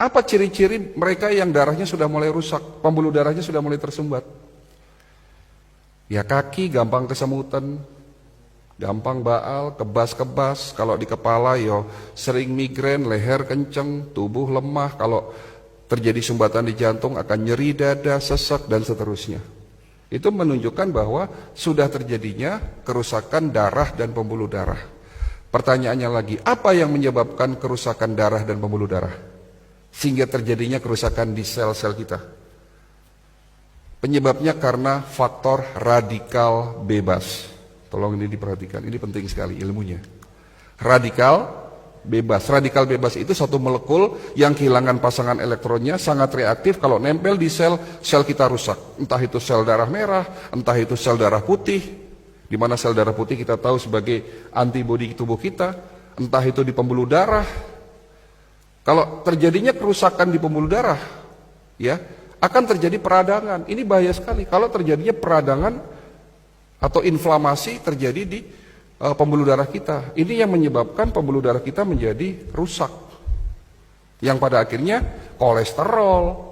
Apa ciri-ciri mereka yang darahnya sudah mulai rusak, pembuluh darahnya sudah mulai tersumbat? Ya kaki gampang kesemutan, gampang baal, kebas-kebas. Kalau di kepala yo sering migrain, leher kenceng, tubuh lemah. Kalau terjadi sumbatan di jantung akan nyeri dada, sesak dan seterusnya. Itu menunjukkan bahwa sudah terjadinya kerusakan darah dan pembuluh darah. Pertanyaannya lagi, apa yang menyebabkan kerusakan darah dan pembuluh darah sehingga terjadinya kerusakan di sel-sel kita? Penyebabnya karena faktor radikal bebas. Tolong ini diperhatikan, ini penting sekali ilmunya. Radikal bebas. Radikal bebas itu satu molekul yang kehilangan pasangan elektronnya, sangat reaktif. Kalau nempel di sel, sel kita rusak. Entah itu sel darah merah, entah itu sel darah putih, di mana sel darah putih kita tahu sebagai antibodi tubuh kita, entah itu di pembuluh darah. Kalau terjadinya kerusakan di pembuluh darah, ya akan terjadi peradangan. Ini bahaya sekali. Kalau terjadinya peradangan atau inflamasi terjadi di pembuluh darah kita. Ini yang menyebabkan pembuluh darah kita menjadi rusak. Yang pada akhirnya kolesterol,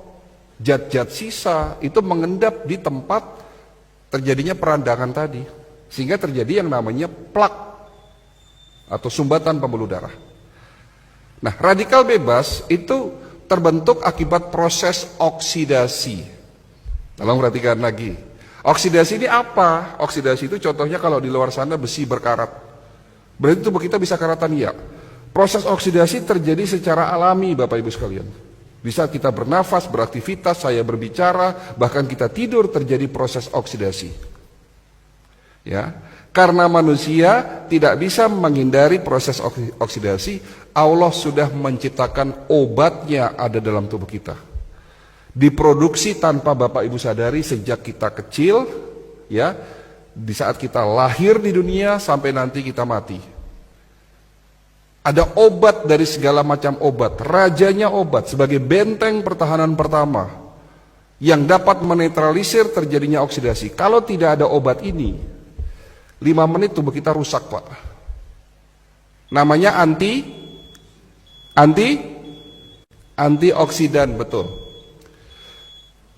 zat-zat sisa itu mengendap di tempat terjadinya peradangan tadi. Sehingga terjadi yang namanya plak atau sumbatan pembuluh darah. Nah, radikal bebas itu terbentuk akibat proses oksidasi. Tolong perhatikan lagi. Oksidasi ini apa? Oksidasi itu contohnya kalau di luar sana besi berkarat. Berarti tubuh kita bisa karatan ya. Proses oksidasi terjadi secara alami Bapak Ibu sekalian. Di saat kita bernafas, beraktivitas, saya berbicara, bahkan kita tidur terjadi proses oksidasi. Ya, karena manusia tidak bisa menghindari proses oksidasi, Allah sudah menciptakan obatnya ada dalam tubuh kita. Diproduksi tanpa Bapak Ibu sadari sejak kita kecil, ya, di saat kita lahir di dunia sampai nanti kita mati. Ada obat dari segala macam obat, rajanya obat sebagai benteng pertahanan pertama yang dapat menetralisir terjadinya oksidasi. Kalau tidak ada obat ini, 5 menit tubuh kita rusak, Pak. Namanya antioksidan, betul.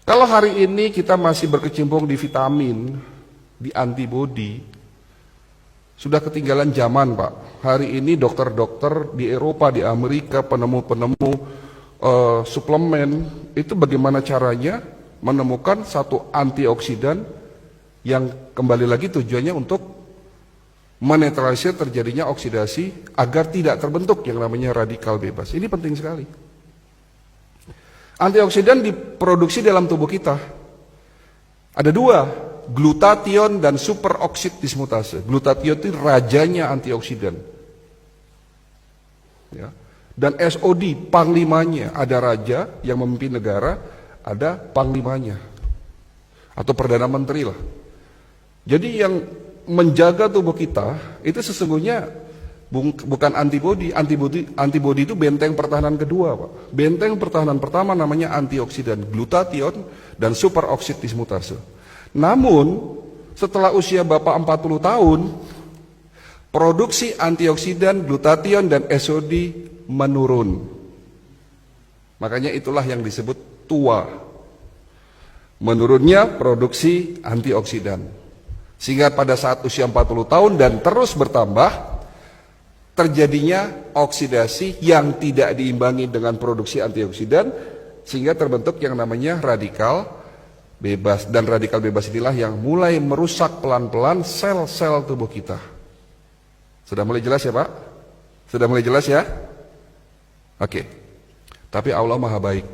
Kalau hari ini kita masih berkecimpung di vitamin, di antibodi, sudah ketinggalan zaman, Pak. Hari ini dokter-dokter di Eropa, di Amerika, penemu-penemu suplemen, itu bagaimana caranya menemukan satu antioksidan yang kembali lagi tujuannya untuk menetralisir terjadinya oksidasi agar tidak terbentuk yang namanya radikal bebas. Ini penting sekali. Antioksidan diproduksi dalam tubuh kita. Ada 2, glutathione dan superoksid dismutase. Glutathione itu rajanya antioksidan. Ya. Dan SOD, panglimanya. Ada raja yang memimpin negara, ada panglimanya. Atau perdana menteri lah. Jadi yang menjaga tubuh kita itu sesungguhnya bukan antibodi. Antibodi itu benteng pertahanan kedua, Pak. Benteng pertahanan pertama namanya antioksidan, glutathione dan superoksid dismutase. Namun setelah usia Bapak 40 tahun, produksi antioksidan, glutathione dan SOD menurun. Makanya itulah yang disebut tua. Menurunnya produksi antioksidan. Sehingga pada saat usia 40 tahun dan terus bertambah, terjadinya oksidasi yang tidak diimbangi dengan produksi antioksidan, sehingga terbentuk yang namanya radikal bebas. Dan radikal bebas inilah yang mulai merusak pelan-pelan sel-sel tubuh kita. Sudah mulai jelas ya Pak? Sudah mulai jelas ya? Oke. Tapi Allah Maha Baik.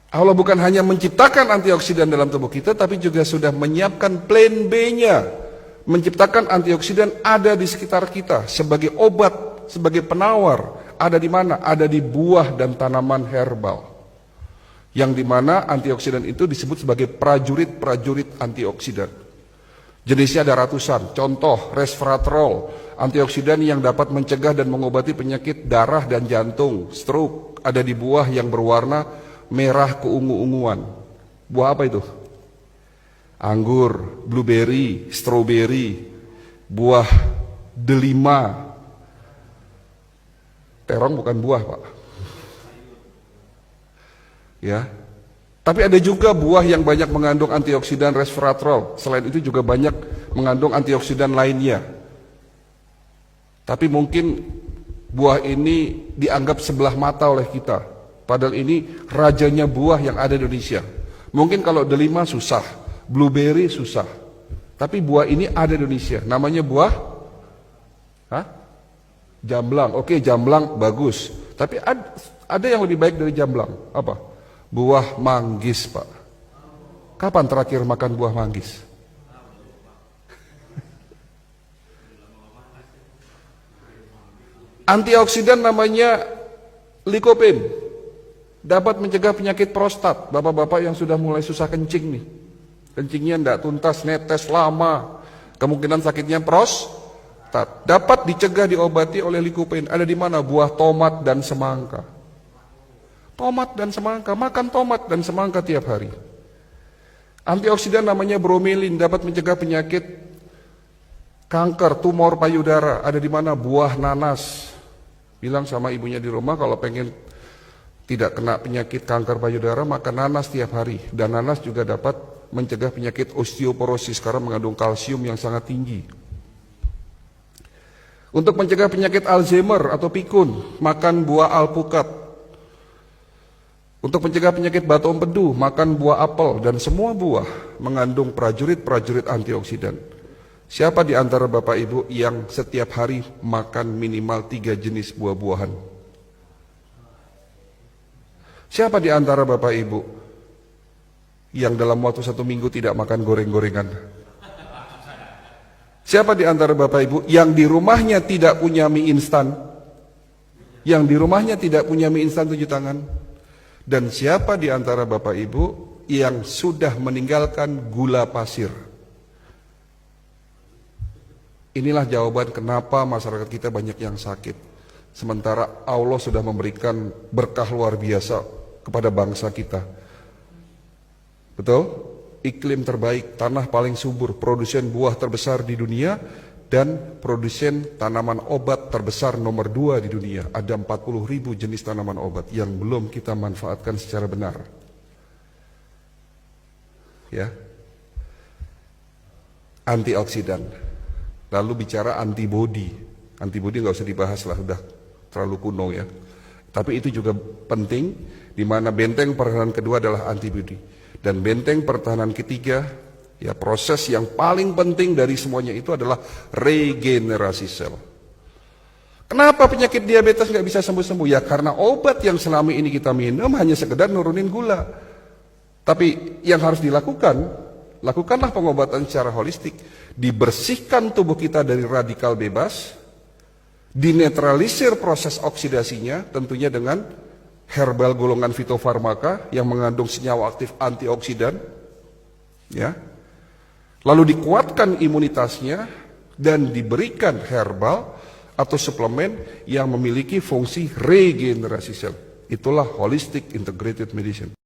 Allah bukan hanya menciptakan antioksidan dalam tubuh kita, tapi juga sudah menyiapkan plan B-nya. Menciptakan antioksidan ada di sekitar kita sebagai obat, sebagai penawar. Ada di mana? Ada di buah dan tanaman herbal. Yang di mana antioksidan itu disebut sebagai prajurit-prajurit antioksidan. Jenisnya ada ratusan. Contoh, resveratrol, antioksidan yang dapat mencegah dan mengobati penyakit darah dan jantung, stroke. Ada di buah yang berwarna merah keungu-unguan. Buah apa itu? Anggur, blueberry, strawberry, buah delima. Terong bukan buah, Pak. Ya. Tapi ada juga buah yang banyak mengandung antioksidan resveratrol. Selain itu juga banyak mengandung antioksidan lainnya. Tapi mungkin buah ini dianggap sebelah mata oleh kita. Padahal ini rajanya buah yang ada di Indonesia. Mungkin kalau delima susah, blueberry susah. Tapi buah ini ada di Indonesia. Namanya buah jamblang. Oke, jamblang bagus. Tapi ada yang lebih baik dari jamblang. Apa? Buah manggis, Pak. Kapan terakhir makan buah manggis? Antioksidan namanya lycopene. Dapat mencegah penyakit prostat. Bapak-bapak yang sudah mulai susah kencing nih. Kencingnya tidak tuntas, netes lama. Kemungkinan sakitnya prostat. Dapat dicegah, diobati oleh lycopene. Ada di mana? Buah tomat dan semangka. Tomat dan semangka, makan tomat dan semangka tiap hari. Antioksidan namanya bromelin, dapat mencegah penyakit kanker, tumor payudara. Ada di mana? Buah nanas. Bilang sama ibunya di rumah kalau pengen tidak kena penyakit kanker payudara, makan nanas tiap hari. Dan nanas juga dapat mencegah penyakit osteoporosis karena mengandung kalsium yang sangat tinggi. Untuk mencegah penyakit Alzheimer atau pikun, makan buah alpukat. Untuk mencegah penyakit batu empedu, makan buah apel, dan semua buah mengandung prajurit-prajurit antioksidan. Siapa di antara Bapak Ibu yang setiap hari makan minimal 3 jenis buah-buahan? Siapa di antara Bapak Ibu yang dalam waktu 1 minggu tidak makan goreng-gorengan? Siapa di antara Bapak Ibu yang di rumahnya tidak punya mie instan? Yang di rumahnya tidak punya mie instan 7 tangan? Dan siapa di antara Bapak Ibu yang sudah meninggalkan gula pasir? Inilah jawaban kenapa masyarakat kita banyak yang sakit. Sementara Allah sudah memberikan berkah luar biasa kepada bangsa kita. Betul? Iklim terbaik, tanah paling subur, produsen buah terbesar di dunia, dan produsen tanaman obat terbesar nomor 2 di dunia. Ada 40.000 jenis tanaman obat yang belum kita manfaatkan secara benar. Ya. Antioksidan. Lalu bicara antibodi. Antibodi nggak usah dibahas lah, sudah terlalu kuno ya. Tapi itu juga penting, di mana benteng pertahanan kedua adalah antibodi. Dan benteng pertahanan ketiga, ya, proses yang paling penting dari semuanya itu adalah regenerasi sel. Kenapa penyakit diabetes nggak bisa sembuh-sembuh? Ya karena obat yang selama ini kita minum hanya sekedar nurunin gula. Tapi yang harus dilakukan, lakukanlah pengobatan secara holistik. Dibersihkan tubuh kita dari radikal bebas, dinetralisir proses oksidasinya, tentunya dengan herbal golongan fitofarmaka yang mengandung senyawa aktif antioksidan, ya. Lalu dikuatkan imunitasnya dan diberikan herbal atau suplemen yang memiliki fungsi regenerasi sel. Itulah holistic integrated medicine.